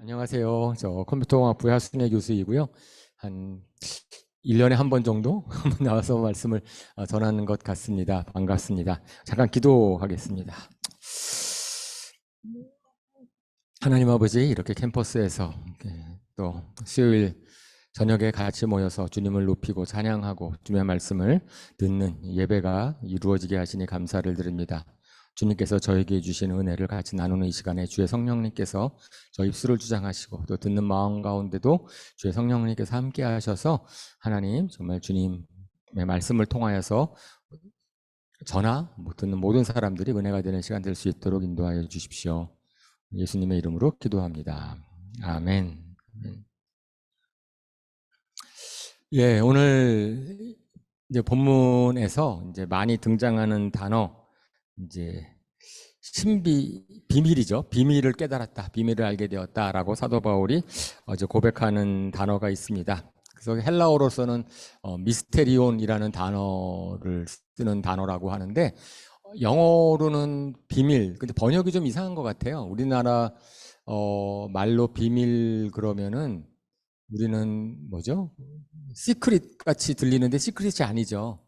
안녕하세요. 저 컴퓨터공학부의 하순혜 교수이고요. 한 1년에 한 번 정도 나와서 말씀을 전하는 것 같습니다. 반갑습니다. 잠깐 기도하겠습니다. 하나님 아버지, 이렇게 캠퍼스에서 또 수요일 저녁에 같이 모여서 주님을 높이고 찬양하고 주님의 말씀을 듣는 예배가 이루어지게 하시니 감사를 드립니다. 주님께서 저에게 주신 은혜를 같이 나누는 이 시간에 주의 성령님께서 저 입술을 주장하시고 또 듣는 마음 가운데도 주의 성령님께서 함께 하셔서 하나님 정말 주님의 말씀을 통하여서 저나 듣는 모든 사람들이 은혜가 되는 시간 될 수 있도록 인도하여 주십시오. 예수님의 이름으로 기도합니다. 아멘. 예, 오늘 이제 본문에서 이제 많이 등장하는 단어, 이제 비밀이죠. 비밀을 깨달았다, 비밀을 알게 되었다라고 사도 바울이 어제 고백하는 단어가 있습니다. 그래서 헬라어로서는 미스테리온이라는 단어를 쓰는 단어라고 하는데 영어로는 비밀, 근데 번역이 좀 이상한 것 같아요. 우리나라 말로 비밀 그러면은 우리는 뭐죠? 시크릿 같이 들리는데 시크릿이 아니죠.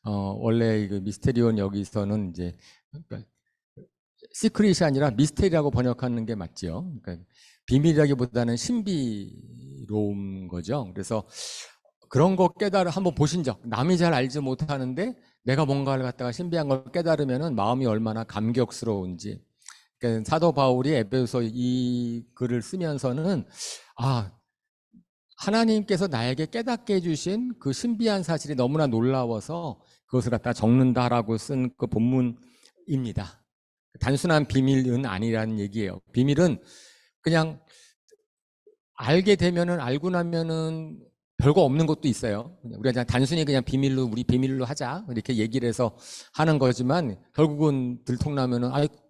원래 그 미스테리온 여기서는 이제 그러니까 시크릿이 아니라 미스테리라고 번역하는 게 맞죠. 그러니까 비밀이라기보다는 신비로운 거죠. 그래서 그런 거 한번 보신 적, 남이 잘 알지 못하는데 내가 뭔가를 갖다가 신비한 걸 깨달으면은 마음이 얼마나 감격스러운지. 그러니까 사도 바울이 에베소 이 글을 쓰면서는 하나님께서 나에게 깨닫게 해주신 그 신비한 사실이 너무나 놀라워서 그것을 갖다 적는다라고 쓴 그 본문입니다. 단순한 비밀은 아니라는 얘기예요. 비밀은 그냥 알게 되면은, 알고 나면은 별거 없는 것도 있어요. 우리가 그냥 단순히 그냥 비밀로, 우리 비밀로 하자 이렇게 얘기를 해서 하는 거지만 결국은 들통나면은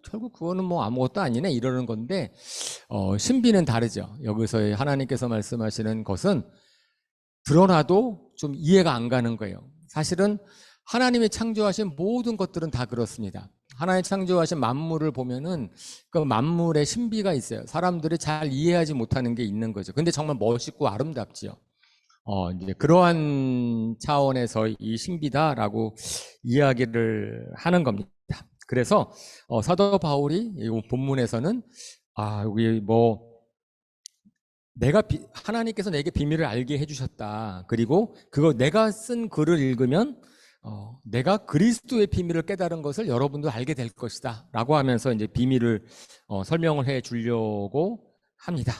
결국 그거는 뭐 아무것도 아니네 이러는 건데 신비는 다르죠. 여기서 하나님께서 말씀하시는 것은 드러나도 좀 이해가 안 가는 거예요. 사실은 하나님이 창조하신 모든 것들은 다 그렇습니다. 하나님 창조하신 만물을 보면은 그 만물의 신비가 있어요. 사람들이 잘 이해하지 못하는 게 있는 거죠. 근데 정말 멋있고 아름답지요. 이제 그러한 차원에서 이 신비다라고 이야기를 하는 겁니다. 그래서 사도 바울이 이 본문에서는 여기 하나님께서 내게 비밀을 알게 해주셨다. 그리고 그거 내가 쓴 글을 읽으면 내가 그리스도의 비밀을 깨달은 것을 여러분도 알게 될 것이다 라고 하면서 이제 비밀을 설명을 해 주려고 합니다.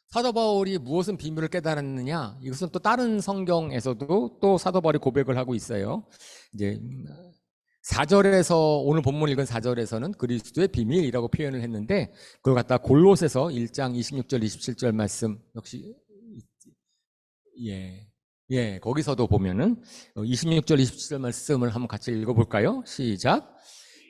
사도 바울이 무엇은 비밀을 깨달았느냐? 이것은 또 다른 성경에서도 또 사도 바울이 고백을 하고 있어요. 이제 4절에서 오늘 본문 읽은 4절에서는 그리스도의 비밀이라고 표현을 했는데 그걸 갖다 골로새서 1장 26절 27절 말씀 역시 거기서도 보면은 26절 27절 말씀을 한번 같이 읽어볼까요? 시작.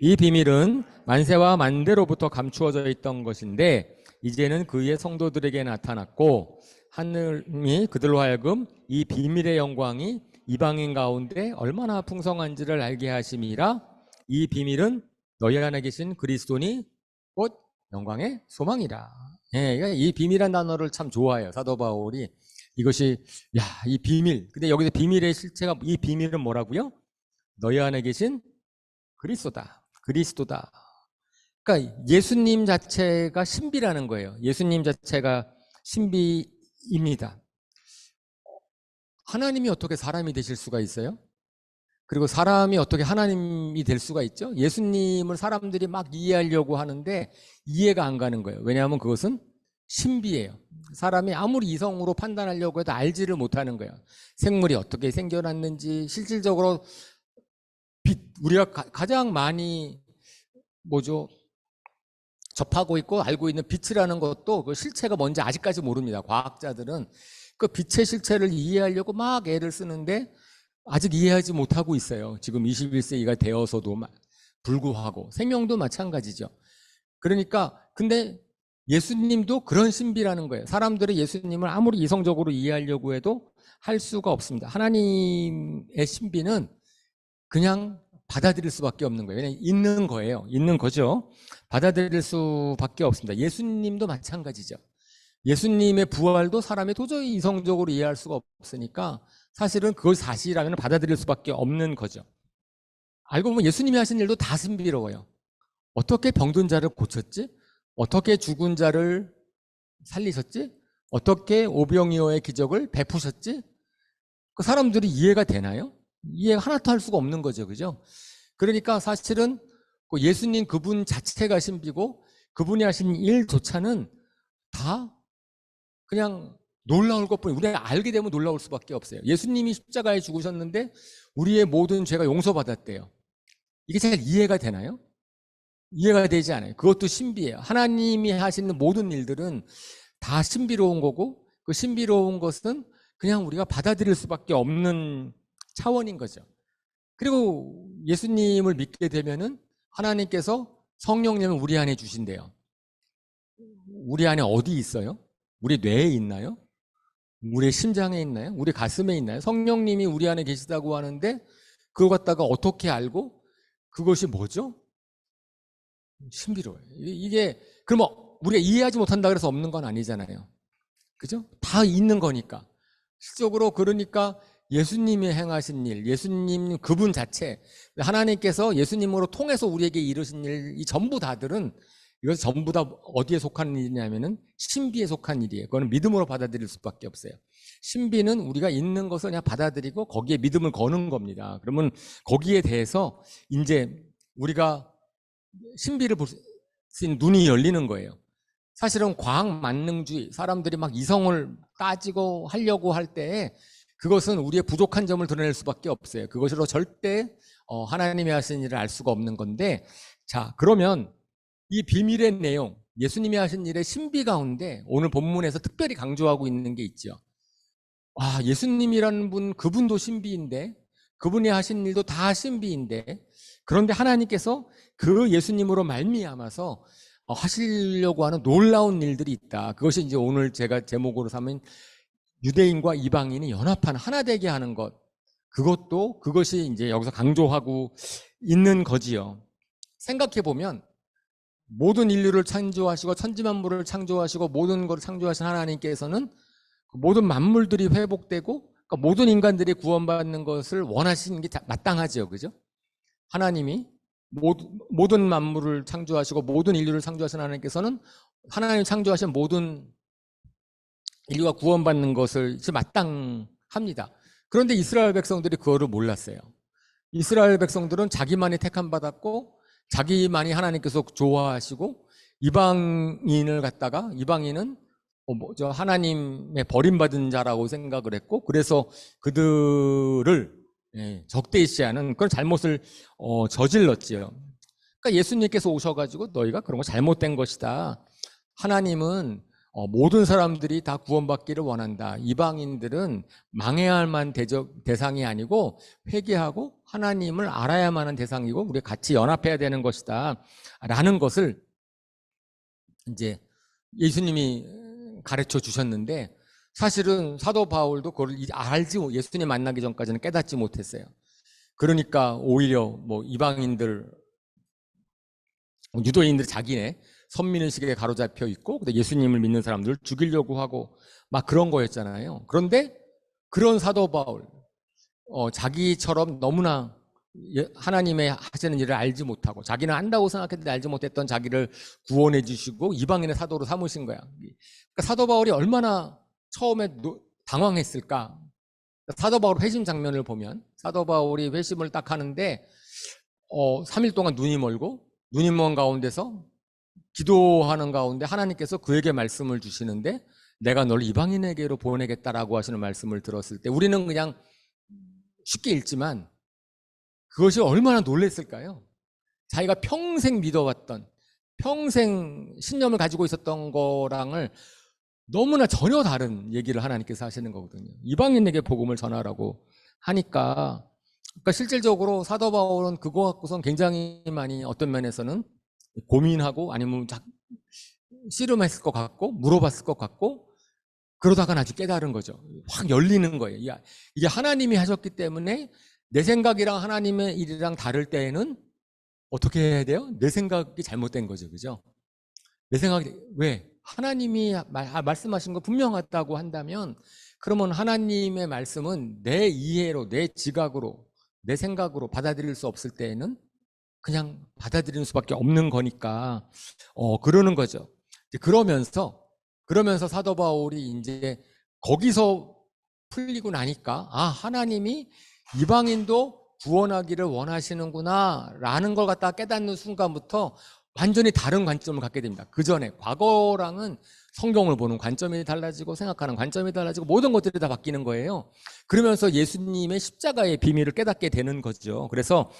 이 비밀은 만세와 만대로부터 감추어져 있던 것인데 이제는 그의 성도들에게 나타났고 하느님이 그들로 하여금 이 비밀의 영광이 이방인 가운데 얼마나 풍성한지를 알게 하심이라. 이 비밀은 너희 안에 계신 그리스도니 곧 영광의 소망이라. 이 비밀이라는 단어를 참 좋아해요. 사도 바울이 이것이 이 비밀. 근데 여기서 비밀의 실체가 이 비밀은 뭐라고요? 너희 안에 계신 그리스도다. 그러니까 예수님 자체가 신비라는 거예요. 예수님 자체가 신비입니다. 하나님이 어떻게 사람이 되실 수가 있어요? 그리고 사람이 어떻게 하나님이 될 수가 있죠? 예수님을 사람들이 막 이해하려고 하는데 이해가 안 가는 거예요. 왜냐하면 그것은 신비예요. 사람이 아무리 이성으로 판단하려고 해도 알지를 못하는 거예요. 생물이 어떻게 생겨났는지 실질적으로 우리가 가장 많이 접하고 있고 알고 있는 빛이라는 것도 그 실체가 뭔지 아직까지 모릅니다. 과학자들은 그 빛의 실체를 이해하려고 막 애를 쓰는데 아직 이해하지 못하고 있어요. 지금 21세기가 되어서도 불구하고 생명도 마찬가지죠. 그러니까 근데 예수님도 그런 신비라는 거예요. 사람들이 예수님을 아무리 이성적으로 이해하려고 해도 할 수가 없습니다. 하나님의 신비는 그냥 받아들일 수밖에 없는 거예요. 왜냐하면 있는 거예요. 있는 거죠. 받아들일 수밖에 없습니다. 예수님도 마찬가지죠. 예수님의 부활도 사람이 도저히 이성적으로 이해할 수가 없으니까 사실은 그걸 사실이라면 받아들일 수밖에 없는 거죠. 알고 보면 예수님이 하신 일도 다 신비로워요. 어떻게 병든 자를 고쳤지? 어떻게 죽은 자를 살리셨지? 어떻게 오병이어의 기적을 베푸셨지? 그 사람들이 이해가 되나요? 이해가 하나도 할 수가 없는 거죠. 그죠? 그러니까 사실은 예수님 그분 자체가 신비고 그분이 하신 일조차는 다 그냥 놀라울 것뿐이에요. 우리가 알게 되면 놀라울 수밖에 없어요. 예수님이 십자가에 죽으셨는데 우리의 모든 죄가 용서받았대요. 이게 잘 이해가 되나요? 이해가 되지 않아요. 그것도 신비예요. 하나님이 하시는 모든 일들은 다 신비로운 거고 그 신비로운 것은 그냥 우리가 받아들일 수밖에 없는 차원인 거죠. 그리고 예수님을 믿게 되면은 하나님께서 성령님을 우리 안에 주신대요. 우리 안에 어디 있어요? 우리 뇌에 있나요? 우리 심장에 있나요? 우리 가슴에 있나요? 성령님이 우리 안에 계시다고 하는데 그걸 갖다가 어떻게 알고 그것이 뭐죠? 신비로워요. 이게 그러면 우리가 이해하지 못한다 그래서 없는 건 아니잖아요. 그죠? 다 있는 거니까. 실적으로 그러니까 예수님이 행하신 일, 예수님 그분 자체, 하나님께서 예수님으로 통해서 우리에게 이루신 일, 이 전부 다들은 이것은 전부 다 어디에 속한 일이냐면은 신비에 속한 일이에요. 그거는 믿음으로 받아들일 수밖에 없어요. 신비는 우리가 있는 것을 그냥 받아들이고 거기에 믿음을 거는 겁니다. 그러면 거기에 대해서 이제 우리가 신비를 볼 수 있는 눈이 열리는 거예요. 사실은 과학 만능주의, 사람들이 막 이성을 따지고 하려고 할 때에 그것은 우리의 부족한 점을 드러낼 수밖에 없어요. 그것으로 절대 하나님이 하신 일을 알 수가 없는 건데, 자, 그러면 이 비밀의 내용, 예수님이 하신 일의 신비 가운데 오늘 본문에서 특별히 강조하고 있는 게 있죠. 예수님이라는 분, 그분도 신비인데, 그분이 하신 일도 다 신비인데, 그런데 하나님께서 그 예수님으로 말미암아서 하시려고 하는 놀라운 일들이 있다. 그것이 이제 오늘 제가 제목으로 삼은 유대인과 이방인이 연합한 하나 되게 하는 것. 그것이 이제 여기서 강조하고 있는 거지요. 생각해 보면 모든 인류를 창조하시고 천지만물을 창조하시고 모든 것을 창조하신 하나님께서는 모든 만물들이 회복되고 그러니까 모든 인간들이 구원받는 것을 원하시는 게 마땅하죠. 그죠? 하나님이 모든 만물을 창조하시고 모든 인류를 창조하신 하나님께서는 하나님이 창조하신 모든 인류가 구원받는 것을 마땅합니다. 그런데 이스라엘 백성들이 그거를 몰랐어요. 이스라엘 백성들은 자기만이 택함 받았고 자기만이 하나님께서 좋아하시고 이방인은 하나님의 버림받은 자라고 생각을 했고 그래서 그들을 적대시하는 그런 잘못을 저질렀지요. 그러니까 예수님께서 오셔가지고 너희가 그런 거 잘못된 것이다. 하나님은 모든 사람들이 다 구원받기를 원한다. 이방인들은 망해야 할 만한 대상이 아니고 회개하고 하나님을 알아야만 하는 대상이고 우리 같이 연합해야 되는 것이다. 라는 것을 이제 예수님이 가르쳐 주셨는데 사실은 사도 바울도 그걸 예수님 만나기 전까지는 깨닫지 못했어요. 그러니까 오히려 이방인들, 유도인들 자기네 선민의식에 가로잡혀 있고 예수님을 믿는 사람들을 죽이려고 하고 막 그런 거였잖아요. 그런데 그런 사도 바울, 자기처럼 너무나 하나님의 하시는 일을 알지 못하고 자기는 안다고 생각했는데 알지 못했던 자기를 구원해 주시고 이방인의 사도로 삼으신 거야. 그러니까 사도 바울이 얼마나 처음에 당황했을까. 사도 바울 회심 장면을 보면 사도 바울이 회심을 딱 하는데 3일 동안 눈이 멀고 눈이 먼 가운데서 기도하는 가운데 하나님께서 그에게 말씀을 주시는데 내가 널 이방인에게로 보내겠다라고 하시는 말씀을 들었을 때 우리는 그냥 쉽게 읽지만 그것이 얼마나 놀랬을까요? 자기가 평생 믿어왔던 평생 신념을 가지고 있었던 거랑을 너무나 전혀 다른 얘기를 하나님께서 하시는 거거든요. 이방인에게 복음을 전하라고 하니까 그러니까 실질적으로 사도 바울은 그거 갖고선 굉장히 많이 어떤 면에서는 고민하고 아니면 씨름했을 것 같고 물어봤을 것 같고 그러다가 아주 깨달은 거죠. 확 열리는 거예요. 이게 하나님이 하셨기 때문에 내 생각이랑 하나님의 일이랑 다를 때에는 어떻게 해야 돼요? 내 생각이 잘못된 거죠. 그죠? 내 생각이, 왜? 하나님이 말씀하신 거 분명하다고 한다면, 그러면 하나님의 말씀은 내 이해로, 내 지각으로, 내 생각으로 받아들일 수 없을 때에는 그냥 받아들이는 수밖에 없는 거니까, 그러는 거죠. 그러면서 사도 바울이 이제 거기서 풀리고 나니까, 하나님이 이방인도 구원하기를 원하시는구나 라는 걸 갖다가 깨닫는 순간부터 완전히 다른 관점을 갖게 됩니다. 그 전에 과거랑은 성경을 보는 관점이 달라지고 생각하는 관점이 달라지고 모든 것들이 다 바뀌는 거예요. 그러면서 예수님의 십자가의 비밀을 깨닫게 되는 거죠. 그래서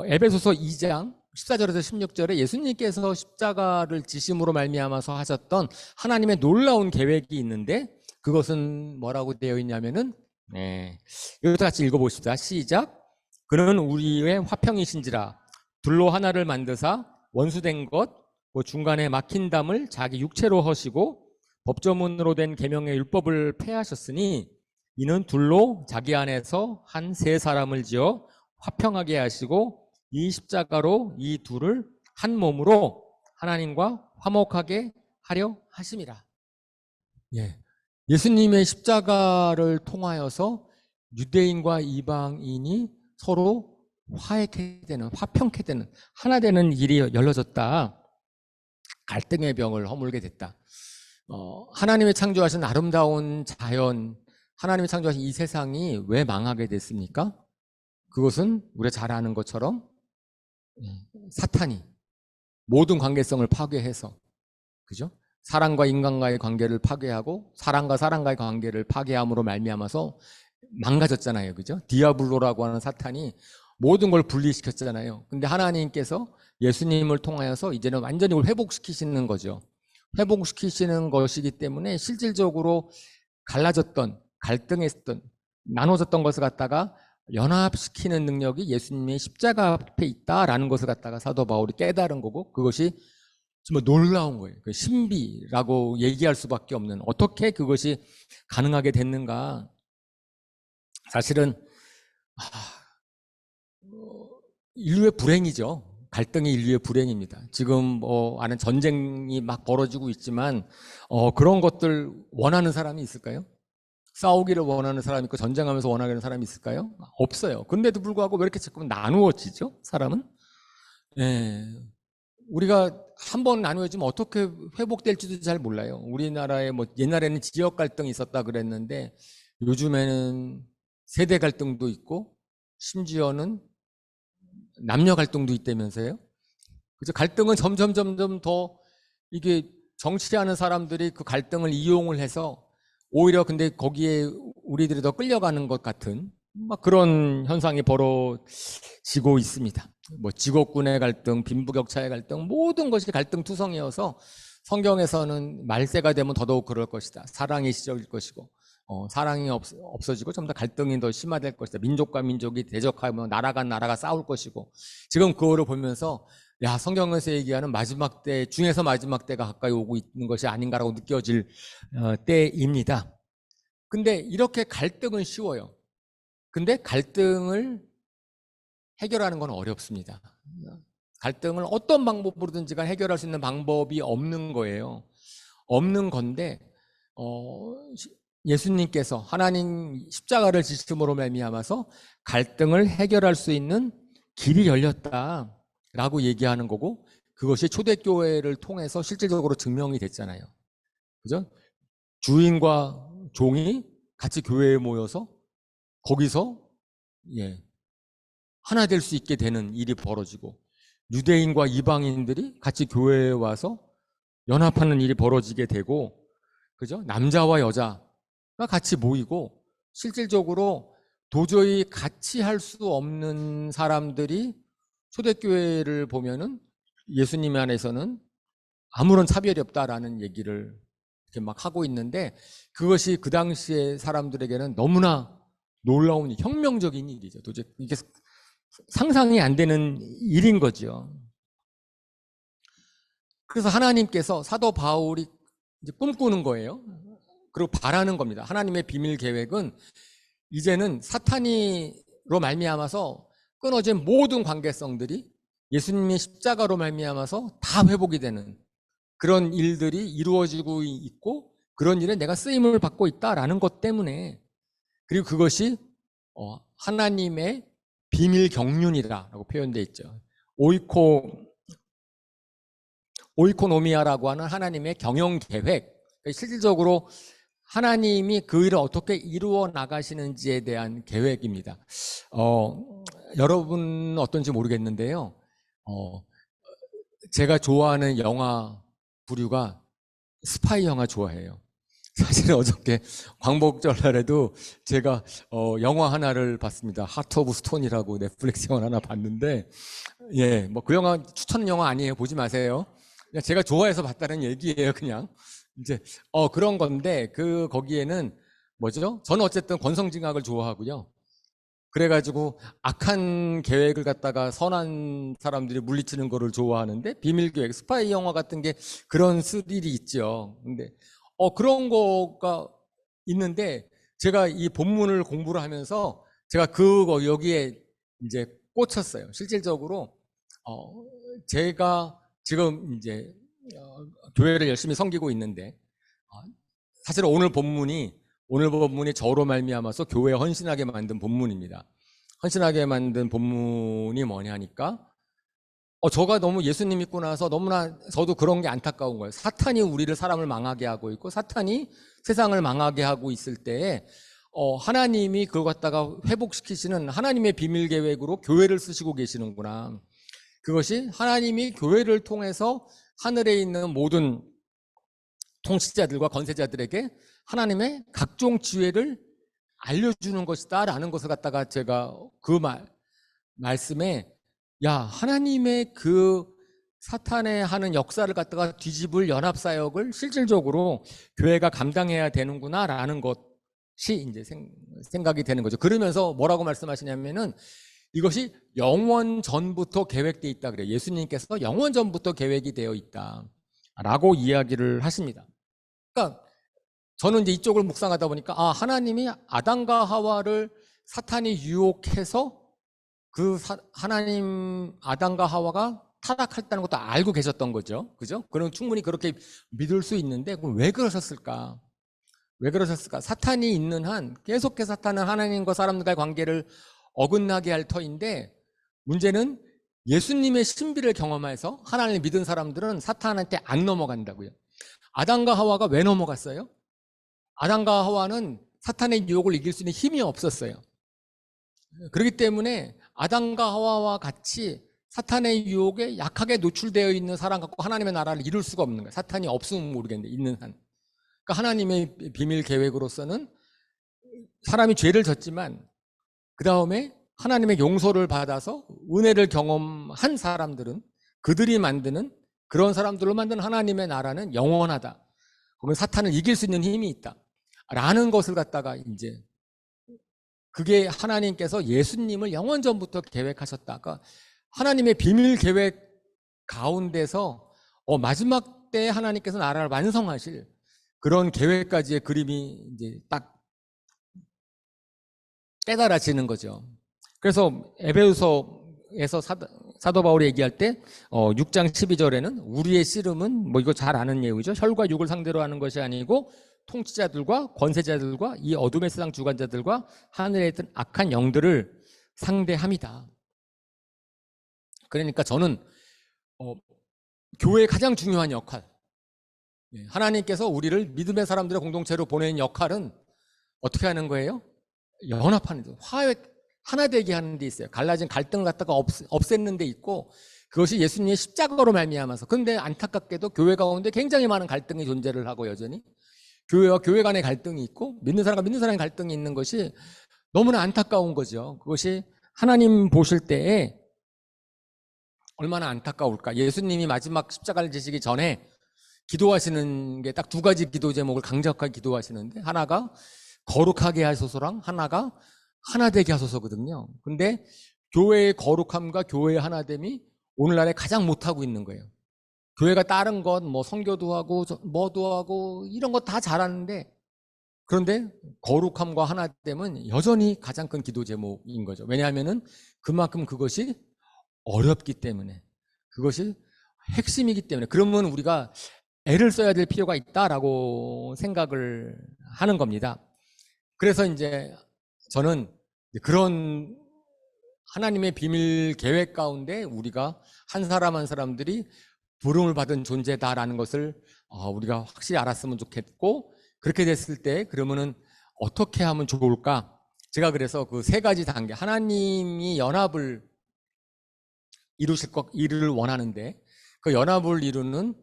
에베소서 2장 14절에서 16절에 예수님께서 십자가를 지심으로 말미암아서 하셨던 하나님의 놀라운 계획이 있는데, 그것은 뭐라고 되어 있냐면은, 이것도 같이 읽어보십시다. 시작. 그는 우리의 화평이신지라 둘로 하나를 만드사 원수된 것 중간에 막힌 담을 자기 육체로 허시고 법조문으로 된 계명의 율법을 폐하셨으니 이는 둘로 자기 안에서 한 세 사람을 지어 화평하게 하시고 이 십자가로 이 둘을 한 몸으로 하나님과 화목하게 하려 하심이라. 예수님의 십자가를 통하여서 유대인과 이방인이 서로 화해케 되는, 화평케 되는, 하나 되는 일이 열려졌다. 갈등의 병을 허물게 됐다. 하나님이 창조하신 아름다운 자연, 하나님이 창조하신 이 세상이 왜 망하게 됐습니까? 그것은 우리가 잘 아는 것처럼 사탄이 모든 관계성을 파괴해서, 그죠? 사람과 인간과의 관계를 파괴하고 사람과 사람과의 관계를 파괴함으로 말미암아서 망가졌잖아요. 그죠? 디아블로라고 하는 사탄이 모든 걸 분리시켰잖아요. 근데 하나님께서 예수님을 통하여서 이제는 완전히 이걸 회복시키시는 거죠. 회복시키시는 것이기 때문에 실질적으로 갈라졌던, 갈등했던, 나눠졌던 것을 갖다가 연합시키는 능력이 예수님의 십자가 앞에 있다라는 것을 갖다가 사도 바울이 깨달은 거고, 그것이 정말 놀라운 거예요. 그 신비라고 얘기할 수밖에 없는, 어떻게 그것이 가능하게 됐는가. 사실은 인류의 불행이죠. 갈등이 인류의 불행입니다. 지금 아는 전쟁이 막 벌어지고 있지만 그런 것들 원하는 사람이 있을까요? 싸우기를 원하는 사람이 있고 전쟁하면서 원하는 사람이 있을까요? 없어요. 근데도 불구하고 왜 이렇게 자꾸 나누어지죠? 사람은? 우리가 한번 나누어지면 어떻게 회복될지도 잘 몰라요. 우리나라에 옛날에는 지역 갈등이 있었다 그랬는데 요즘에는 세대 갈등도 있고 심지어는 남녀 갈등도 있다면서요. 그죠? 갈등은 점점 더 이게 정치하는 사람들이 그 갈등을 이용을 해서 오히려 근데 거기에 우리들이 더 끌려가는 것 같은 막 그런 현상이 벌어지고 있습니다. 직업군의 갈등, 빈부격차의 갈등, 모든 것이 갈등투성이어서 성경에서는 말세가 되면 더더욱 그럴 것이다. 사랑이 시작일 것이고 사랑이 없어지고 좀 더 갈등이 더 심화될 것이다. 민족과 민족이 대적하며 나라가 싸울 것이고, 지금 그거를 보면서 성경에서 얘기하는 마지막 때 중에서 마지막 때가 가까이 오고 있는 것이 아닌가라고 느껴질 때입니다. 근데 이렇게 갈등은 쉬워요. 근데 갈등을 해결하는 건 어렵습니다. 갈등을 어떤 방법으로든지 해결할 수 있는 방법이 없는 거예요. 없는 건데 예수님께서 하나님 십자가를 지심으로 말미암아서 갈등을 해결할 수 있는 길이 열렸다라고 얘기하는 거고, 그것이 초대교회를 통해서 실질적으로 증명이 됐잖아요. 그죠? 주인과 종이 같이 교회에 모여서 거기서 하나 될 수 있게 되는 일이 벌어지고, 유대인과 이방인들이 같이 교회에 와서 연합하는 일이 벌어지게 되고, 그죠? 남자와 여자가 같이 모이고, 실질적으로 도저히 같이 할 수 없는 사람들이 초대교회를 보면은 예수님 안에서는 아무런 차별이 없다라는 얘기를 이렇게 막 하고 있는데, 그것이 그 당시에 사람들에게는 너무나 놀라운 혁명적인 일이죠. 도저히 이게 상상이 안 되는 일인 거죠. 그래서 하나님께서 사도 바울이 이제 꿈꾸는 거예요. 그리고 바라는 겁니다. 하나님의 비밀 계획은 이제는 사탄이 말미암아서 끊어진 모든 관계성들이 예수님의 십자가로 말미암아서 다 회복이 되는 그런 일들이 이루어지고 있고, 그런 일에 내가 쓰임을 받고 있다라는 것 때문에, 그리고 그것이 하나님의 비밀 경륜이라고 표현되어 있죠. 오이코노미아라고 하는 하나님의 경영 계획, 실질적으로 하나님이 그 일을 어떻게 이루어 나가시는지에 대한 계획입니다. 여러분 어떤지 모르겠는데요. 제가 좋아하는 영화 부류가 스파이 영화 좋아해요. 사실 어저께 광복절날에도 제가 영화 하나를 봤습니다. 하트 오브 스톤이라고 넷플릭스 영화 하나 봤는데, 예, 뭐 그 영화 추천 영화 아니에요. 보지 마세요. 그냥 제가 좋아해서 봤다는 얘기예요. 그냥 이제 그런 건데, 거기에는 뭐죠? 저는 어쨌든 권성징악을 좋아하고요. 그래가지고 악한 계획을 갖다가 선한 사람들이 물리치는 거를 좋아하는데, 비밀계획, 스파이 영화 같은 게 그런 스릴이 있죠. 근데 그런 거가 있는데, 제가 이 본문을 공부를 하면서 제가 여기에 이제 꽂혔어요. 실질적으로 제가 지금 이제 교회를 열심히 섬기고 있는데, 사실 오늘 본문이 저로 말미암아서 교회에 헌신하게 만든 본문입니다. 헌신하게 만든 본문이 뭐냐니까, 저가 너무 예수님 믿고 나서 너무나 저도 그런 게 안타까운 거예요. 사탄이 사람을 망하게 하고 있고, 사탄이 세상을 망하게 하고 있을 때에 하나님이 그걸 갖다가 회복시키시는 하나님의 비밀 계획으로 교회를 쓰시고 계시는구나. 그것이 하나님이 교회를 통해서 하늘에 있는 모든 통치자들과 권세자들에게 하나님의 각종 지혜를 알려주는 것이다 라는 것을 갖다가 제가 그 말씀에, 야, 하나님의 그 사탄의 하는 역사를 갖다가 뒤집을 연합사역을 실질적으로 교회가 감당해야 되는구나 라는 것이 이제 생각이 되는 거죠. 그러면서 뭐라고 말씀하시냐면은, 이것이 영원 전부터 계획되어 있다 그래요. 예수님께서 영원 전부터 계획이 되어 있다 라고 이야기를 하십니다. 그러니까 저는 이제 이쪽을 묵상하다 보니까, 하나님이 아담과 하와를 사탄이 유혹해서 하나님 아담과 하와가 타락했다는 것도 알고 계셨던 거죠. 그죠? 그럼 충분히 그렇게 믿을 수 있는데, 그럼 왜 그러셨을까? 사탄이 있는 한 계속해서 사탄은 하나님과 사람들과의 관계를 어긋나게 할 터인데, 문제는 예수님의 신비를 경험해서 하나님을 믿은 사람들은 사탄한테 안 넘어간다고요. 아담과 하와가 왜 넘어갔어요? 아담과 하와는 사탄의 유혹을 이길 수 있는 힘이 없었어요. 그렇기 때문에 아담과 하와와 같이 사탄의 유혹에 약하게 노출되어 있는 사람 갖고 하나님의 나라를 이룰 수가 없는 거예요. 사탄이 없으면 모르겠는데 있는 한. 그러니까 하나님의 비밀 계획으로서는 사람이 죄를 졌지만 그 다음에 하나님의 용서를 받아서 은혜를 경험한 사람들은, 그들이 만드는, 그런 사람들로 만든 하나님의 나라는 영원하다. 그러면 사탄을 이길 수 있는 힘이 있다 라는 것을 갖다가 이제, 그게 하나님께서 예수님을 영원 전부터 계획하셨다. 그러니까 하나님의 비밀 계획 가운데서 마지막 때 하나님께서 나라를 완성하실 그런 계획까지의 그림이 이제 딱 깨달아지는 거죠. 그래서 에베소서에서 사도 바울이 얘기할 때 6장 12절에는 우리의 씨름은 뭐 이거 잘 아는 예우죠. 혈과 육을 상대로 하는 것이 아니고 통치자들과 권세자들과 이 어둠의 세상 주관자들과 하늘에 있던 악한 영들을 상대합니다. 그러니까 저는 교회의 가장 중요한 역할, 하나님께서 우리를 믿음의 사람들의 공동체로 보내는 역할은 어떻게 하는 거예요? 연합하는 데, 하나 되게 하는 데 있어요. 갈라진 갈등을 갖다가 없애는 데 있고, 그것이 예수님의 십자가로 말미암아서. 그런데 안타깝게도 교회 가운데 굉장히 많은 갈등이 존재를 하고, 여전히 교회와 교회 간의 갈등이 있고 믿는 사람과 믿는 사람의 갈등이 있는 것이 너무나 안타까운 거죠. 그것이 하나님 보실 때에 얼마나 안타까울까. 예수님이 마지막 십자가를 지시기 전에 기도하시는 게 딱 두 가지 기도 제목을 강력하게 기도하시는데, 하나가 거룩하게 하소서랑 하나가 하나 되게 하소서거든요. 근데 교회의 거룩함과 교회의 하나됨이 오늘날에 가장 못하고 있는 거예요. 교회가 다른 것, 뭐 선교도 하고 뭐도 하고 이런 거 다 잘하는데 그런데 거룩함과 하나됨은 여전히 가장 큰 기도 제목인 거죠. 왜냐하면은 그만큼 그것이 어렵기 때문에, 그것이 핵심이기 때문에. 그러면 우리가 애를 써야 될 필요가 있다라고 생각을 하는 겁니다. 그래서 이제 저는 그런 하나님의 비밀 계획 가운데 우리가 한 사람 한 사람들이 부름을 받은 존재다라는 것을 우리가 확실히 알았으면 좋겠고, 그렇게 됐을 때 그러면은 어떻게 하면 좋을까? 제가 그래서 그 세 가지 단계, 하나님이 연합을 이루를 원하는데 그 연합을 이루는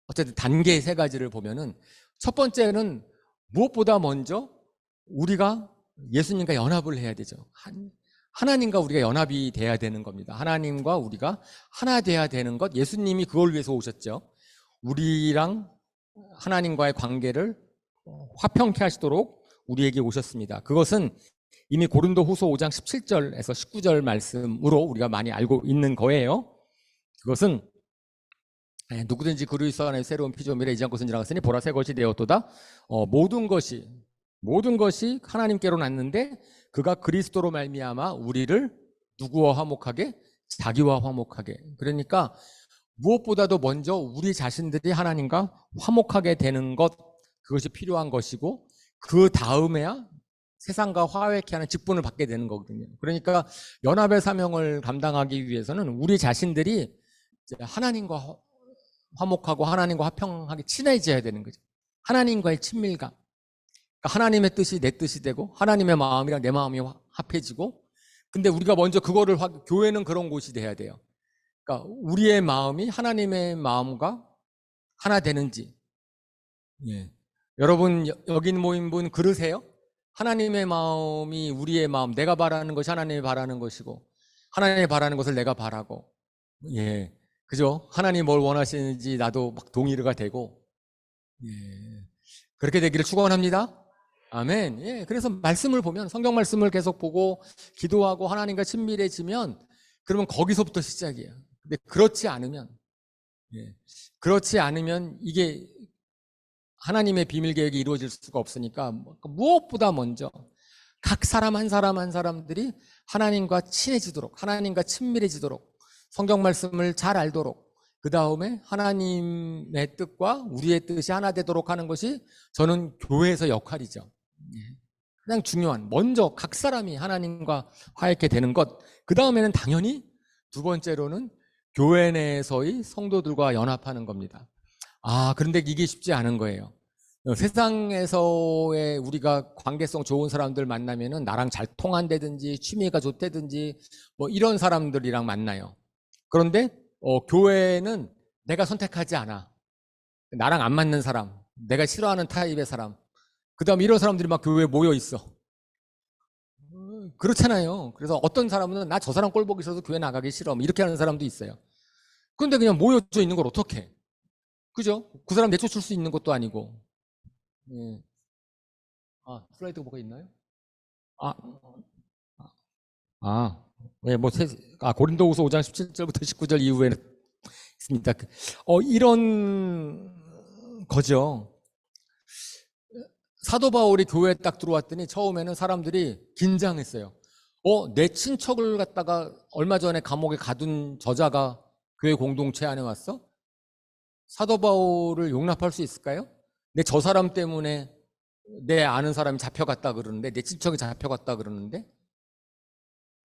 어쨌든 단계 세 가지를 보면은, 첫 번째는 무엇보다 먼저 우리가 예수님과 연합을 해야 되죠. 하나님과 우리가 연합이 돼야 되는 겁니다. 하나님과 우리가 하나 돼야 되는 것, 예수님이 그걸 위해서 오셨죠. 우리랑 하나님과의 관계를 화평케 하시도록 우리에게 오셨습니다. 그것은 이미 고린도후서 5장 17절에서 19절 말씀으로 우리가 많이 알고 있는 거예요. 그것은 누구든지 그리스도 안에 새로운 피조물에 이전 것은 지나갔으니 보라 새 것이 되었도다. 모든 것이 하나님께로 났는데 그가 그리스도로 말미암아 우리를 누구와 화목하게? 자기와 화목하게. 그러니까 무엇보다도 먼저 우리 자신들이 하나님과 화목하게 되는 것, 그것이 필요한 것이고, 그 다음에야 세상과 화해케 하는 직분을 받게 되는 거거든요. 그러니까 연합의 사명을 감당하기 위해서는 우리 자신들이 하나님과 화목하고 하나님과 화평하게 친해져야 되는 거죠. 하나님과의 친밀감. 그러니까 하나님의 뜻이 내 뜻이 되고 하나님의 마음이랑 내 마음이 합해지고, 근데 우리가 먼저 그거를 교회는 그런 곳이 돼야 돼요. 그러니까 우리의 마음이 하나님의 마음과 하나 되는지. 여러분 여기 모인 분 그러세요? 하나님의 마음이 우리의 마음, 내가 바라는 것이 하나님이 바라는 것이고 하나님이 바라는 것을 내가 바라고, 그죠? 하나님 뭘 원하시는지 나도 막 동의가 되고, 그렇게 되기를 축원합니다. 아멘. 그래서 말씀을 보면, 성경 말씀을 계속 보고 기도하고 하나님과 친밀해지면, 그러면 거기서부터 시작이에요. 근데 그렇지 않으면 이게 하나님의 비밀 계획이 이루어질 수가 없으니까, 무엇보다 먼저 각 사람 한 사람 한 사람들이 하나님과 친해지도록, 하나님과 친밀해지도록, 성경 말씀을 잘 알도록, 그 다음에 하나님의 뜻과 우리의 뜻이 하나 되도록 하는 것이 저는 교회에서 역할이죠. 가장 중요한, 먼저 각 사람이 하나님과 화해케 되는 것, 그 다음에는 당연히 두 번째로는 교회 내에서의 성도들과 연합하는 겁니다. 그런데 이게 쉽지 않은 거예요. 세상에서의 우리가 관계성 좋은 사람들 만나면은 나랑 잘 통한다든지 취미가 좋다든지 뭐 이런 사람들이랑 만나요. 그런데 교회는 내가 선택하지 않아. 나랑 안 맞는 사람, 내가 싫어하는 타입의 사람, 그 다음 이런 사람들이 막 교회에 모여 있어. 그렇잖아요. 그래서 어떤 사람은 나 저 사람 꼴 보기 싫어서 교회 나가기 싫어, 이렇게 하는 사람도 있어요. 근데 그냥 모여져 있는 걸 어떡해? 그죠? 그 사람 내쫓을 수 있는 것도 아니고. 슬라이드가 뭐가 있나요? 고린도후서 5장 17절부터 19절 이후에는 있습니다. 이런 거죠. 사도 바울이 교회에 딱 들어왔더니 처음에는 사람들이 긴장했어요. 내 친척을 갖다가 얼마 전에 감옥에 가둔 저자가 교회 공동체 안에 왔어? 사도 바울을 용납할 수 있을까요? 저 사람 때문에 내 아는 사람이 잡혀갔다 그러는데, 내 친척이 잡혀갔다 그러는데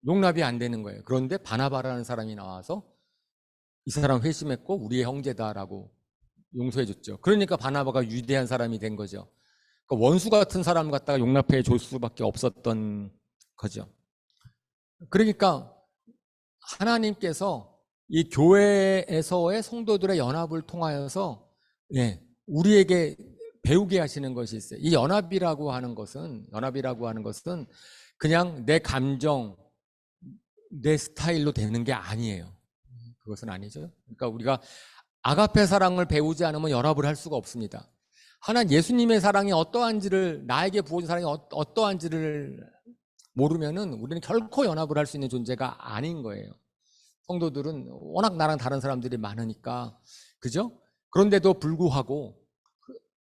용납이 안 되는 거예요. 그런데 바나바라는 사람이 나와서 이 사람 회심했고 우리의 형제다라고 용서해 줬죠. 그러니까 바나바가 위대한 사람이 된 거죠. 그러니까 원수 같은 사람 갖다가 용납해 줄 수밖에 없었던 거죠. 그러니까 하나님께서 이 교회에서의 성도들의 연합을 통하여서 우리에게 배우게 하시는 것이 있어요. 이 연합이라고 하는 것은 그냥 내 감정, 내 스타일로 되는 게 아니에요. 그것은 아니죠. 그러니까 우리가 아가페 사랑을 배우지 않으면 연합을 할 수가 없습니다. 하나님 예수님의 사랑이 어떠한지를, 나에게 부어진 사랑이 어떠한지를 모르면은 우리는 결코 연합을 할 수 있는 존재가 아닌 거예요. 성도들은 워낙 나랑 다른 사람들이 많으니까, 그죠? 그런데도 불구하고,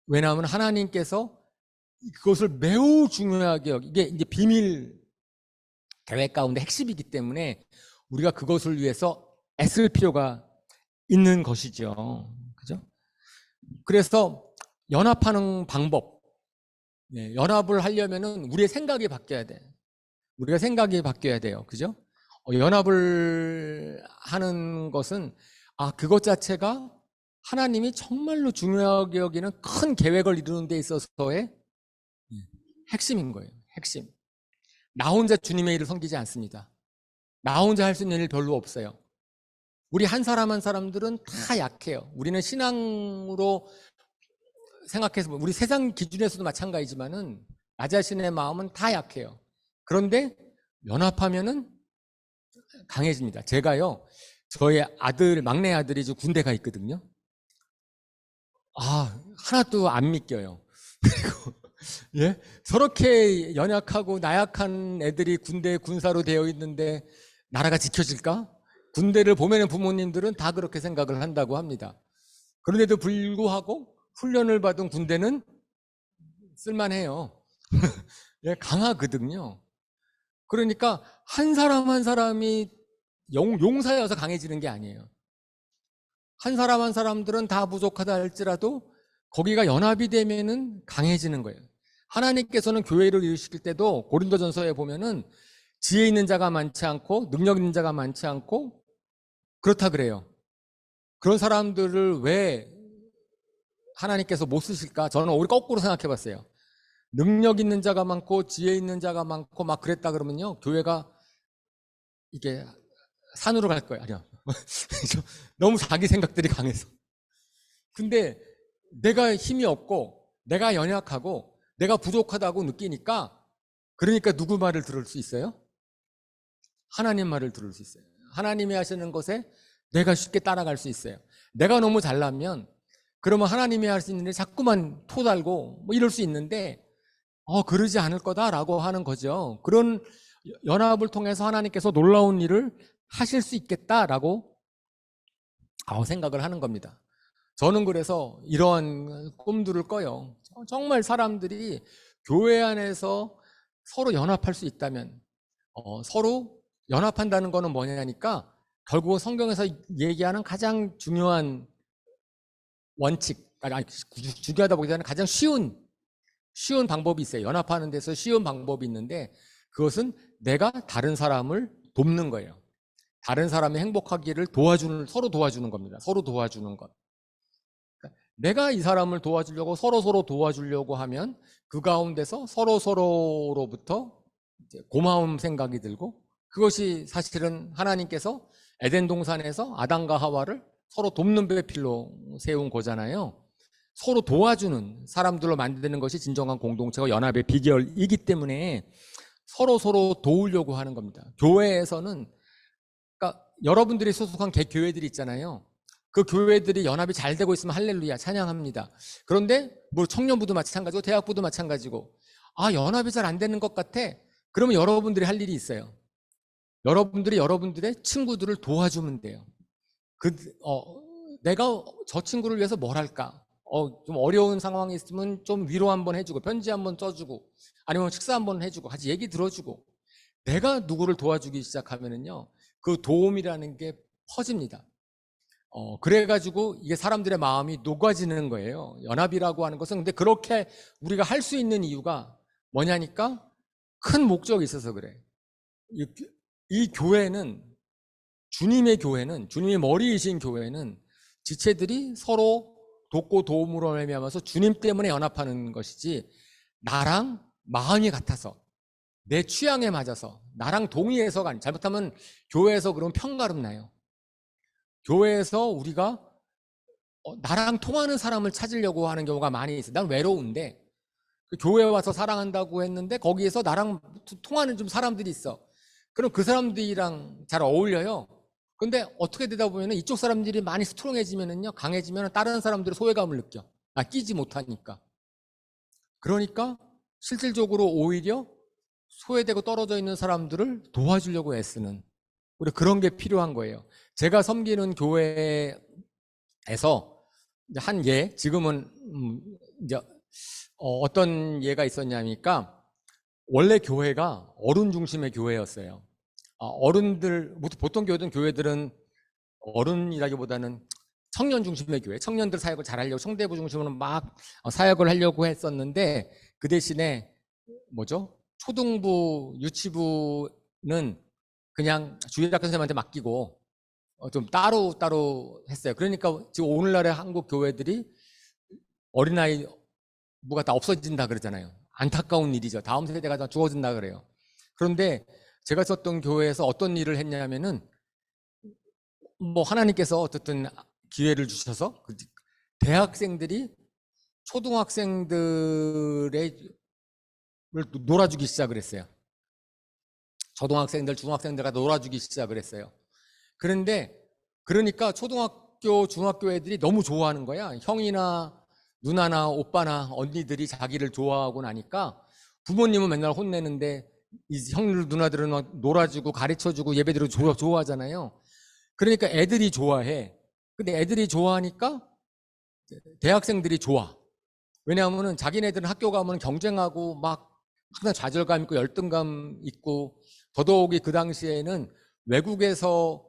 왜냐하면 하나님께서 그것을 매우 중요하게 이게 이제 비밀 계획 가운데 핵심이기 때문에 우리가 그것을 위해서 애쓸 필요가 있는 것이죠. 그죠? 그래서 연합하는 방법, 연합을 하려면은 우리의 생각이 바뀌어야 돼. 우리가 생각이 바뀌어야 돼요. 그죠? 연합을 하는 것은 그것 자체가 하나님이 정말로 중요하게 여기는 큰 계획을 이루는 데 있어서의 핵심인 거예요. 핵심. 나 혼자 주님의 일을 섬기지 않습니다. 나 혼자 할 수 있는 일 별로 없어요. 우리 한 사람 한 사람들은 다 약해요. 우리는 신앙으로 생각해서 우리 세상 기준에서도 마찬가지지만은 나 자신의 마음은 다 약해요. 그런데 연합하면은 강해집니다. 제가요, 저의 막내 아들이 저 군대가 있거든요. 하나도 안 믿겨요. 그리고 저렇게 연약하고 나약한 애들이 군대 군사로 되어 있는데 나라가 지켜질까? 군대를 보면은 부모님들은 다 그렇게 생각을 한다고 합니다. 그런데도 불구하고 훈련을 받은 군대는 쓸만해요. 강하거든요. 그러니까 한 사람 한 사람이 용사여서 강해지는 게 아니에요. 한 사람 한 사람들은 다 부족하다 할지라도 거기가 연합이 되면은 강해지는 거예요. 하나님께서는 교회를 이루실 때도 고린도전서에 보면은 지혜 있는 자가 많지 않고 능력 있는 자가 많지 않고 그렇다 그래요. 그런 사람들을 왜 하나님께서 못 쓰실까? 저는 오히려 거꾸로 생각해 봤어요. 능력 있는 자가 많고 지혜 있는 자가 많고 막 그랬다 그러면요, 교회가 이게 산으로 갈 거예요. 아니요. 너무 자기 생각들이 강해서. 근데 내가 힘이 없고 내가 연약하고 내가 부족하다고 느끼니까, 그러니까 누구 말을 들을 수 있어요? 하나님 말을 들을 수 있어요. 하나님이 하시는 것에 내가 쉽게 따라갈 수 있어요. 내가 너무 잘나면 그러면 하나님이 할 수 있는 일에 자꾸만 토달고 뭐 이럴 수 있는데 그러지 않을 거다라고 하는 거죠. 그런 연합을 통해서 하나님께서 놀라운 일을 하실 수 있겠다라고 생각을 하는 겁니다. 저는 그래서 이러한 꿈들을 꿔요. 정말 사람들이 교회 안에서 서로 연합할 수 있다면, 서로 연합한다는 거는 뭐냐니까 결국 성경에서 얘기하는 가장 중요한 원칙, 중요하다 보기보다는 가장 쉬운 방법이 있어요. 연합하는 데서 쉬운 방법이 있는데 그것은 내가 다른 사람을 돕는 거예요. 다른 사람이 행복하기를 서로 도와주는 겁니다. 서로 도와주는 것. 내가 이 사람을 도와주려고 서로 도와주려고 하면 그 가운데서 서로로부터 고마움 생각이 들고, 그것이 사실은 하나님께서 에덴 동산에서 아담과 하와를 서로 돕는 배필로 세운 거잖아요. 서로 도와주는 사람들로 만드는 것이 진정한 공동체와 연합의 비결이기 때문에 서로 도우려고 하는 겁니다. 교회에서는, 그러니까 여러분들이 소속한 교회들이 있잖아요. 그 교회들이 연합이 잘 되고 있으면 할렐루야 찬양합니다. 그런데 뭐 청년부도 마찬가지고 대학부도 마찬가지고 연합이 잘 안 되는 것 같아. 그러면 여러분들이 할 일이 있어요. 여러분들이 여러분들의 친구들을 도와주면 돼요. 내가 저 친구를 위해서 뭘 할까? 좀 어려운 상황이 있으면 좀 위로 한번 해주고, 편지 한번 써주고, 아니면 식사 한번 해주고, 같이 얘기 들어주고. 내가 누구를 도와주기 시작하면은요, 그 도움이라는 게 퍼집니다. 그래가지고 이게 사람들의 마음이 녹아지는 거예요. 연합이라고 하는 것은. 근데 그렇게 우리가 할 수 있는 이유가 뭐냐니까 큰 목적이 있어서 그래. 이 교회는, 주님의 머리이신 교회는 지체들이 서로 돕고 도움으로 말미암아서 주님 때문에 연합하는 것이지, 나랑 마음이 같아서 내 취향에 맞아서 나랑 동의해서가 아니. 잘못하면 교회에서 그러면 편가름 나요. 교회에서 우리가 나랑 통하는 사람을 찾으려고 하는 경우가 많이 있어요. 난 외로운데 교회에 와서 사랑한다고 했는데 거기에서 나랑 통하는 좀 사람들이 있어. 그럼 그 사람들이랑 잘 어울려요. 근데 어떻게 되다 보면 이쪽 사람들이 많이 스트롱해지면은요, 강해지면 다른 사람들이 소외감을 느껴. 끼지 못하니까. 그러니까 실질적으로 오히려 소외되고 떨어져 있는 사람들을 도와주려고 애쓰는, 우리 그런 게 필요한 거예요. 제가 섬기는 교회에서 지금은 이제 어떤 예가 있었냐니까 원래 교회가 어른 중심의 교회였어요. 어른들, 보통 교회들은 어른이라기보다는 청년 중심의 교회, 청년들 사역을 잘하려고 청대부 중심으로 막 사역을 하려고 했었는데 그 대신에 초등부, 유치부는 그냥 주일학교 선생님한테 맡기고 좀 따로 했어요. 그러니까 지금 오늘날의 한국 교회들이 어린아이부가 다 없어진다 그러잖아요. 안타까운 일이죠. 다음 세대가 다 죽어진다 그래요. 그런데 제가 썼던 교회에서 어떤 일을 했냐면은 하나님께서 어쨌든 기회를 주셔서 대학생들이 초등학생들의 놀아주기 시작을 했어요. 초등학생들, 중학생들과 놀아주기 시작을 했어요. 그러니까 초등학교, 중학교 애들이 너무 좋아하는 거야. 형이나 누나나 오빠나 언니들이 자기를 좋아하고 나니까 부모님은 맨날 혼내는데 이 형들, 누나들은 막 놀아주고 가르쳐주고 예배드리고 좋아하잖아요. 그러니까 애들이 좋아해. 근데 애들이 좋아하니까 대학생들이 좋아. 왜냐하면 자기네들은 학교 가면 경쟁하고 막 항상 좌절감 있고 열등감 있고, 더더욱이 그 당시에는 외국에서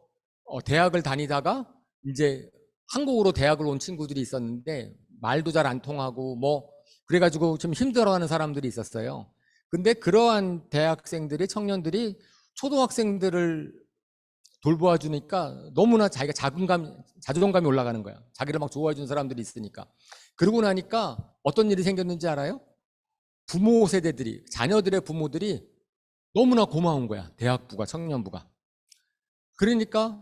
대학을 다니다가 이제 한국으로 대학을 온 친구들이 있었는데 말도 잘 안 통하고 그래가지고 좀 힘들어하는 사람들이 있었어요. 근데 그러한 대학생들이, 청년들이 초등학생들을 돌보아주니까 너무나 자기가 자존감이 올라가는 거야. 자기를 막 좋아해 주는 사람들이 있으니까. 그러고 나니까 어떤 일이 생겼는지 알아요? 부모 세대들이, 자녀들의 부모들이 너무나 고마운 거야. 대학부가, 청년부가. 그러니까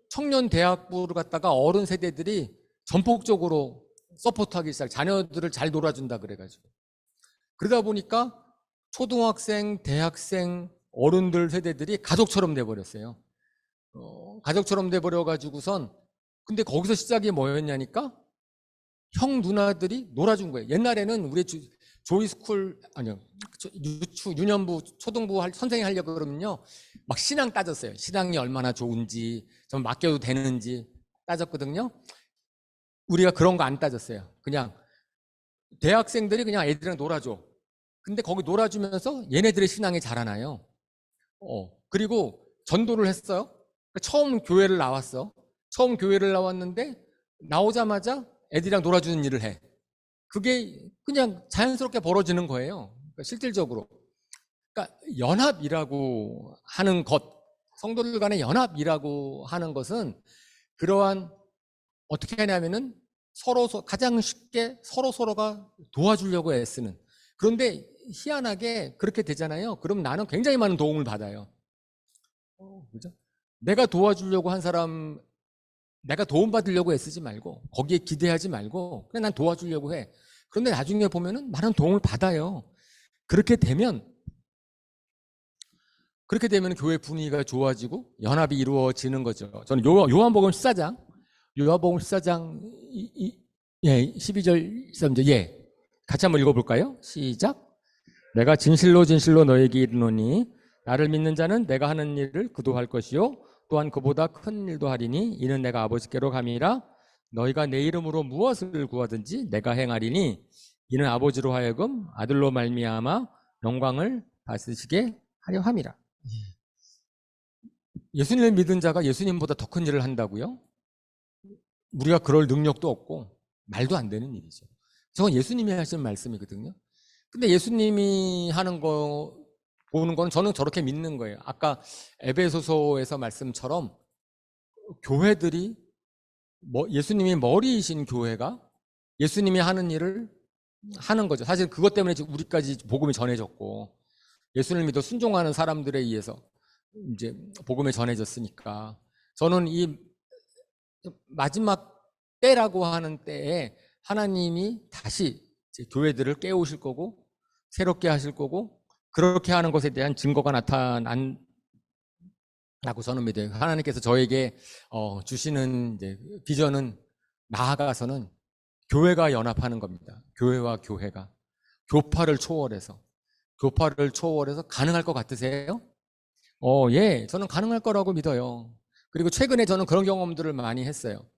청년 대학부를 갖다가 어른 세대들이 전폭적으로 서포트하기 시작. 자녀들을 잘 놀아준다 그래가지고. 그러다 보니까 초등학생, 대학생, 어른들 세대들이 가족처럼 돼버렸어요. 가족처럼 돼버려가지고선, 근데 거기서 시작이 뭐였냐니까 형 누나들이 놀아준 거예요. 옛날에는 우리 유년부, 초등부 선생님 하려고 그러면요, 막 신앙 따졌어요. 신앙이 얼마나 좋은지, 좀 맡겨도 되는지 따졌거든요. 우리가 그런 거 안 따졌어요. 그냥 대학생들이 그냥 애들이랑 놀아줘. 근데 거기 놀아주면서 얘네들의 신앙이 자라나요. 그리고 전도를 했어요. 처음 교회를 나왔어. 처음 교회를 나왔는데 나오자마자 애들이랑 놀아주는 일을 해. 그게 그냥 자연스럽게 벌어지는 거예요. 그러니까 실질적으로. 그러니까 연합이라고 하는 것, 성도들 간의 연합이라고 하는 것은 그러한, 어떻게 하냐면은 가장 쉽게 서로가 도와주려고 애쓰는. 그런데 희한하게 그렇게 되잖아요. 그럼 나는 굉장히 많은 도움을 받아요. 그죠? 내가 도와주려고 한 사람, 내가 도움받으려고 애쓰지 말고, 거기에 기대하지 말고, 그냥 난 도와주려고 해. 그런데 나중에 보면은 많은 도움을 받아요. 그렇게 되면 교회 분위기가 좋아지고 연합이 이루어지는 거죠. 저는 요한복음 14장 12절 13절, 같이 한번 읽어볼까요? 시작. 내가 진실로 너에게 이르노니 나를 믿는 자는 내가 하는 일을 그도 할 것이요 또한 그보다 큰 일도 하리니 이는 내가 아버지께로 감이라. 너희가 내 이름으로 무엇을 구하든지 내가 행하리니 이는 아버지로 하여금 아들로 말미암아 영광을 받으시게 하려 함이라. 예수님을 믿은 자가 예수님보다 더 큰 일을 한다고요? 우리가 그럴 능력도 없고 말도 안 되는 일이죠. 저건 예수님이 하시는 말씀이거든요. 근데 예수님이 하는 거 보는 건 저는 저렇게 믿는 거예요. 아까 에베소서에서 말씀처럼 교회들이 예수님이 머리이신 교회가 예수님이 하는 일을 하는 거죠. 사실 그것 때문에 우리까지 복음이 전해졌고, 예수님을 믿어 순종하는 사람들에 의해서 이제 복음이 전해졌으니까, 저는 이 마지막 때라고 하는 때에 하나님이 다시 교회들을 깨우실 거고 새롭게 하실 거고, 그렇게 하는 것에 대한 증거가 나타난다고 저는 믿어요. 하나님께서 저에게 주시는 이제 비전은, 나아가서는 교회가 연합하는 겁니다. 교회와 교회가 교파를 초월해서 가능할 것 같으세요? 예, 저는 가능할 거라고 믿어요. 그리고 최근에 저는 그런 경험들을 많이 했어요.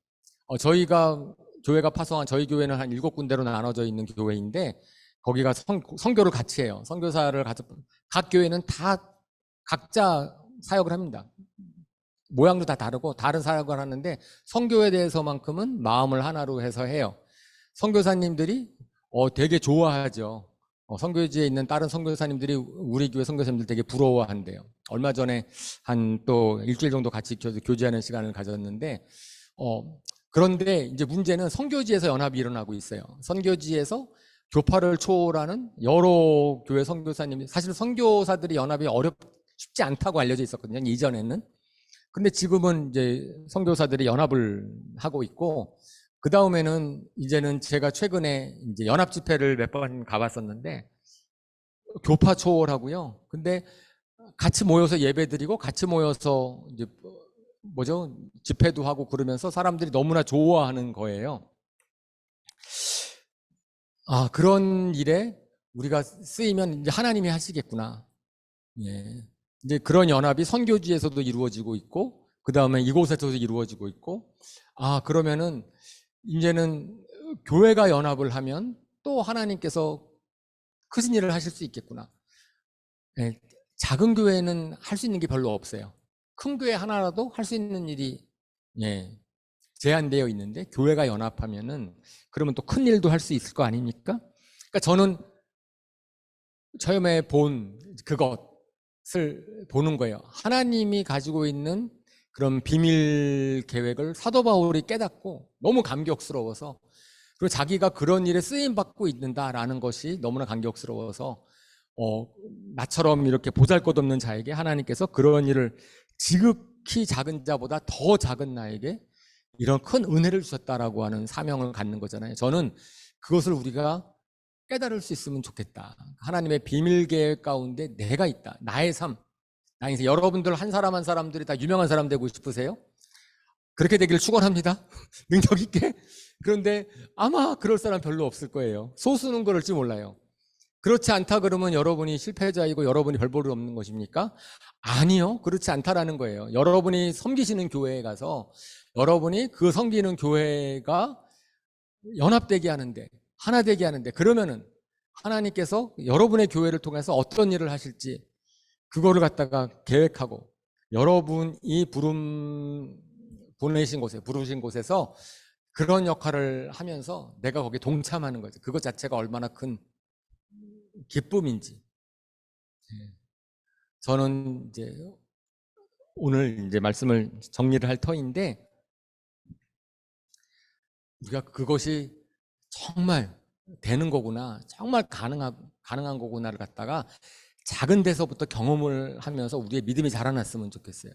저희가 교회가 파송한 저희 교회는 한 7군데로 나눠져 있는 교회인데 거기가 선교를 같이 해요. 선교사를 각 교회는 다 각자 사역을 합니다. 모양도 다 다르고 다른 사역을 하는데 선교에 대해서만큼은 마음을 하나로 해서 해요. 선교사님들이 되게 좋아하죠. 선교지에 있는 다른 선교사님들이 우리 교회 선교사님들 되게 부러워한대요. 얼마 전에 한 또 일주일 정도 같이 교제하는 시간을 가졌는데 그런데 이제 문제는 선교지에서 연합이 일어나고 있어요. 선교지에서 교파를 초월하는 여러 교회 선교사님이, 사실 선교사들이 연합이 쉽지 않다고 알려져 있었거든요, 이전에는. 근데 지금은 이제 선교사들이 연합을 하고 있고, 그 다음에는 이제는 제가 최근에 이제 연합 집회를 몇 번 가봤었는데 교파 초월하고요. 근데 같이 모여서 예배드리고 같이 모여서 이제 집회도 하고 그러면서 사람들이 너무나 좋아하는 거예요. 그런 일에 우리가 쓰이면 이제 하나님이 하시겠구나. 예. 이제 그런 연합이 선교지에서도 이루어지고 있고, 그 다음에 이곳에서도 이루어지고 있고, 그러면은 이제는 교회가 연합을 하면 또 하나님께서 크신 일을 하실 수 있겠구나. 예. 작은 교회는 할 수 있는 게 별로 없어요. 큰 교회 하나라도 할 수 있는 일이 제한되어 있는데, 교회가 연합하면은 그러면 또 큰 일도 할 수 있을 거 아닙니까? 그러니까 저는 처음에 본 그것을 보는 거예요. 하나님이 가지고 있는 그런 비밀 계획을 사도 바울이 깨닫고 너무 감격스러워서, 그리고 자기가 그런 일에 쓰임 받고 있는다라는 것이 너무나 감격스러워서 나처럼 이렇게 보잘것없는 자에게 하나님께서 그런 일을 지극히 작은 자보다 더 작은 나에게 이런 큰 은혜를 주셨다라고 하는 사명을 갖는 거잖아요. 저는 그것을 우리가 깨달을 수 있으면 좋겠다. 하나님의 비밀 계획 가운데 내가 있다. 나의 삶, 나의 인생. 여러분들 한 사람 한 사람들이 다 유명한 사람 되고 싶으세요? 그렇게 되기를 축원합니다. 능력 있게. 그런데 아마 그럴 사람 별로 없을 거예요. 소수는 그럴지 몰라요. 그렇지 않다 그러면 여러분이 실패자이고 여러분이 별 볼일 없는 것입니까? 아니요. 그렇지 않다라는 거예요. 여러분이 섬기시는 교회에 가서 여러분이 그 섬기는 교회가 연합되게 하는데, 하나 되게 하는데, 그러면은 하나님께서 여러분의 교회를 통해서 어떤 일을 하실지 그거를 갖다가 계획하고, 여러분이 부르신 곳에서 그런 역할을 하면서 내가 거기에 동참하는 거죠. 그것 자체가 얼마나 큰 기쁨인지. 저는 이제 오늘 이제 말씀을 정리를 할 터인데, 우리가 그것이 정말 되는 거구나, 정말 가능한 거구나를 갖다가 작은 데서부터 경험을 하면서 우리의 믿음이 자라났으면 좋겠어요.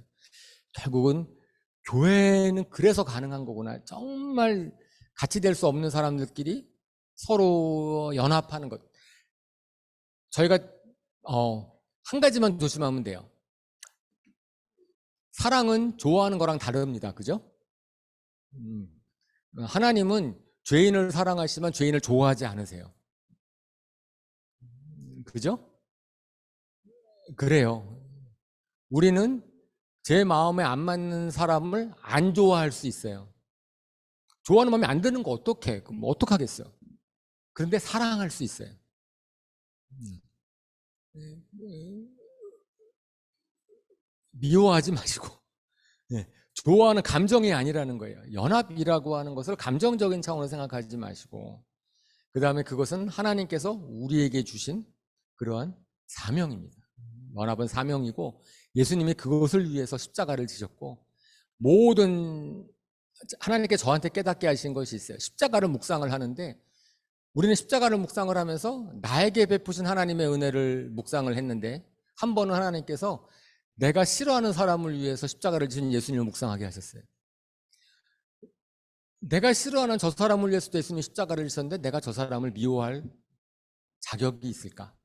결국은 교회는 그래서 가능한 거구나. 정말 같이 될 수 없는 사람들끼리 서로 연합하는 것. 저희가 한 가지만 조심하면 돼요. 사랑은 좋아하는 거랑 다릅니다. 그죠? 하나님은 죄인을 사랑하시지만 죄인을 좋아하지 않으세요. 그죠? 그래요. 우리는 제 마음에 안 맞는 사람을 안 좋아할 수 있어요. 좋아하는 마음에 안 드는 거 어떡해? 그럼 어떡하겠어요? 그런데 사랑할 수 있어요. 미워하지 마시고, 좋아하는 감정이 아니라는 거예요. 연합이라고 하는 것을 감정적인 차원으로 생각하지 마시고, 그 다음에 그것은 하나님께서 우리에게 주신 그러한 사명입니다. 연합은 사명이고, 예수님이 그것을 위해서 십자가를 지셨고, 모든 하나님께 저한테 깨닫게 하신 것이 있어요. 십자가를 묵상을 하는데, 우리는 십자가를 묵상을 하면서 나에게 베푸신 하나님의 은혜를 묵상을 했는데, 한 번은 하나님께서 내가 싫어하는 사람을 위해서 십자가를 지신 예수님을 묵상하게 하셨어요. 내가 싫어하는 저 사람을 위해서도 예수님이 십자가를 지셨는데 내가 저 사람을 미워할 자격이 있을까?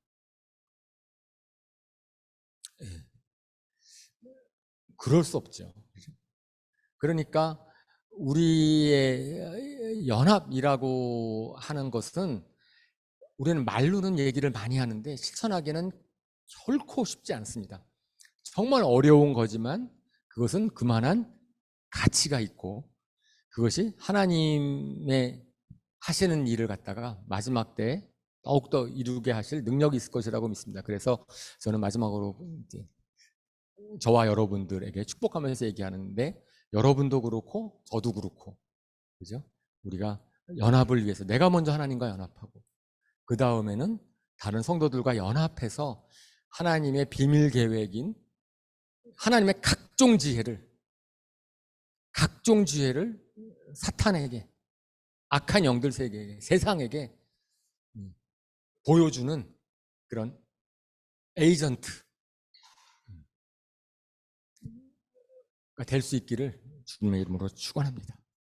그럴 수 없죠. 그러니까 우리의 연합이라고 하는 것은, 우리는 말로는 얘기를 많이 하는데 실천하기는 결코 쉽지 않습니다. 정말 어려운 거지만 그것은 그만한 가치가 있고, 그것이 하나님의 하시는 일을 갖다가 마지막 때에 더욱더 이루게 하실 능력이 있을 것이라고 믿습니다. 그래서 저는 마지막으로 이제 저와 여러분들에게 축복하면서 얘기하는데, 여러분도 그렇고 저도 그렇고, 그죠? 우리가 연합을 위해서 내가 먼저 하나님과 연합하고, 그 다음에는 다른 성도들과 연합해서 하나님의 비밀 계획인 하나님의 각종 지혜를 사탄에게, 악한 영들 세계에, 세상에게 보여주는 그런 에이전트가 될 수 있기를 주님의 이름으로 축원합니다.